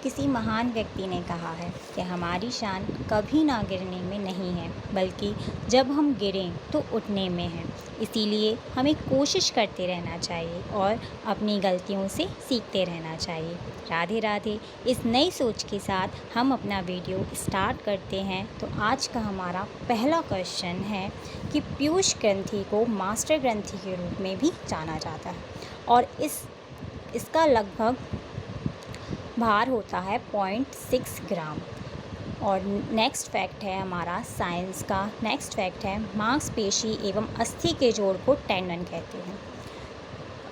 किसी महान व्यक्ति ने कहा है कि हमारी शान कभी ना गिरने में नहीं है, बल्कि जब हम गिरें तो उठने में है। इसीलिए हमें कोशिश करते रहना चाहिए और अपनी गलतियों से सीखते रहना चाहिए। राधे राधे। इस नई सोच के साथ हम अपना वीडियो स्टार्ट करते हैं। तो आज का हमारा पहला क्वेश्चन है कि पीयूष ग्रंथि को मास्टर ग्रंथि के रूप में भी जाना जाता है और इसका लगभग भार होता है 0.6 ग्राम। और नेक्स्ट फैक्ट है हमारा साइंस का। नेक्स्ट फैक्ट है मांसपेशी एवं अस्थि के जोड़ को टेंडन कहते हैं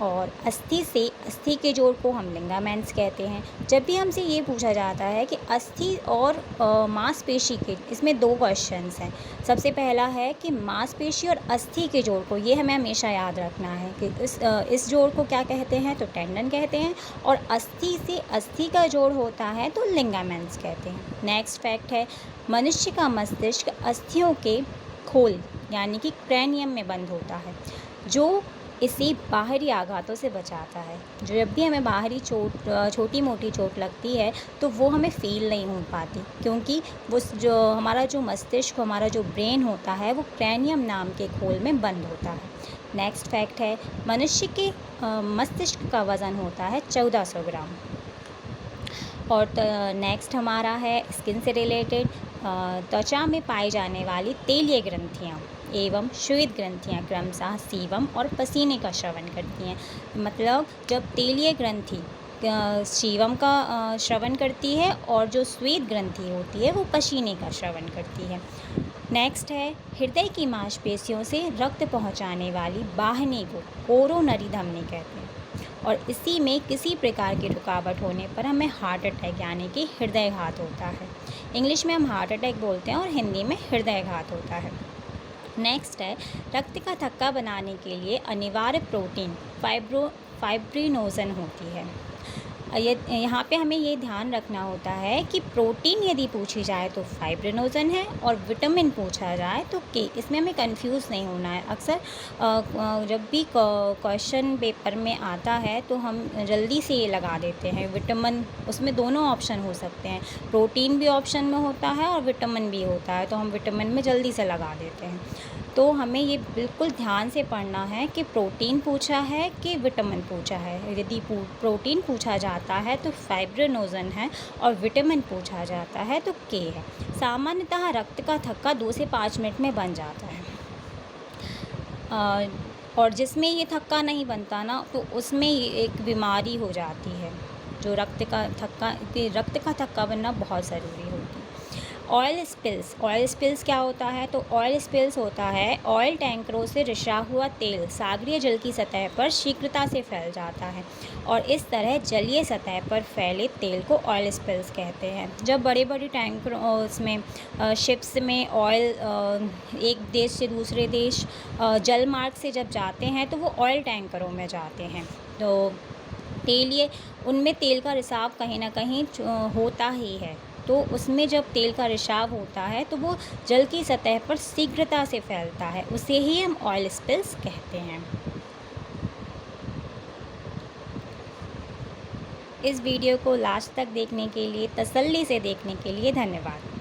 और अस्थि से अस्थि के जोड़ को हम लिगामेंट्स कहते हैं। जब भी हमसे ये पूछा जाता है कि अस्थि और मांसपेशी के, इसमें दो क्वेश्चंस हैं। सबसे पहला है कि मांसपेशी और अस्थि के जोड़ को, ये हमें हमेशा याद रखना है कि इस जोड़ को क्या कहते हैं, तो टेंडन कहते हैं, और अस्थि से अस्थि का जोड़ होता है तो लिगामेंट्स कहते हैं। नेक्स्ट फैक्ट है मनुष्य का मस्तिष्क अस्थियों के खोल यानी कि क्रैनियम में बंद होता है, जो इसे बाहरी आघातों से बचाता है। जब भी हमें बाहरी छोटी मोटी चोट लगती है तो वो हमें फील नहीं हो पाती, क्योंकि वो हमारा जो मस्तिष्क, हमारा जो ब्रेन होता है वो क्रैनियम नाम के खोल में बंद होता है। नेक्स्ट फैक्ट है मनुष्य के मस्तिष्क का वज़न होता है 1400 ग्राम। और नेक्स्ट हमारा है स्किन से रिलेटेड, त्वचा में पाई जाने वाली तेलीय ग्रंथियाँ एवं श्वेत ग्रंथियाँ क्रमशः सीवम और पसीने का श्रवण करती हैं। मतलब जब तेलीय ग्रंथि सीवम का श्रवण करती है और जो श्वेत ग्रंथि होती है वो पसीने का श्रवण करती है। नेक्स्ट है हृदय की मांसपेशियों से रक्त पहुंचाने वाली वाहिनी को कोरोनरी धमनी कहते हैं और इसी में किसी प्रकार की रुकावट होने पर हमें हार्ट अटैक यानी कि हृदयघात होता है। इंग्लिश में हम हार्ट अटैक बोलते हैं और हिंदी में हृदयघात होता है। नेक्स्ट है रक्त का थक्का बनाने के लिए अनिवार्य प्रोटीन फाइब्रिनोजन होती है। यहाँ पे हमें ये ध्यान रखना होता है कि प्रोटीन यदि पूछी जाए तो फाइब्रिनोजन है और विटामिन पूछा जाए तो के। इसमें हमें कंफ्यूज नहीं होना है। अक्सर जब भी क्वेश्चन पेपर में आता है तो हम जल्दी से ये लगा देते हैं विटामिन। उसमें दोनों ऑप्शन हो सकते हैं, प्रोटीन भी ऑप्शन में होता है और विटामिन भी होता है, तो हम विटामिन में जल्दी से लगा देते हैं। तो हमें ये बिल्कुल ध्यान से पढ़ना है कि प्रोटीन पूछा है कि विटामिन पूछा है। यदि प्रोटीन पूछा जाता है तो फाइब्रिनोजन है और विटामिन पूछा जाता है तो के है। सामान्यतः रक्त का थक्का 2 से 5 मिनट में बन जाता है और जिसमें ये थक्का नहीं बनता ना तो उसमें एक बीमारी हो जाती है, जो रक्त का थक्का बनना बहुत ज़रूरी होती है। ऑयल स्पिल्स क्या होता है, तो ऑयल स्पिल्स होता है ऑयल टैंकरों से रिसा हुआ तेल सागरीय जल की सतह पर शीघ्रता से फैल जाता है और इस तरह जलीय सतह पर फैले तेल को ऑयल स्पिल्स कहते हैं। जब बड़े बड़े टैंकर उसमें शिप्स में ऑयल एक देश से दूसरे देश जल मार्ग से जब जाते हैं तो वो ऑयल टैंकरों में जाते हैं, तो उनमें तेल का रिसाव कहीं ना कहीं होता ही है। तो उसमें जब तेल का रिसाव होता है तो वो जल की सतह पर शीघ्रता से फैलता है, उसे ही हम ऑयल स्पिल्स कहते हैं। इस वीडियो को लास्ट तक देखने के लिए, तसल्ली से देखने के लिए धन्यवाद।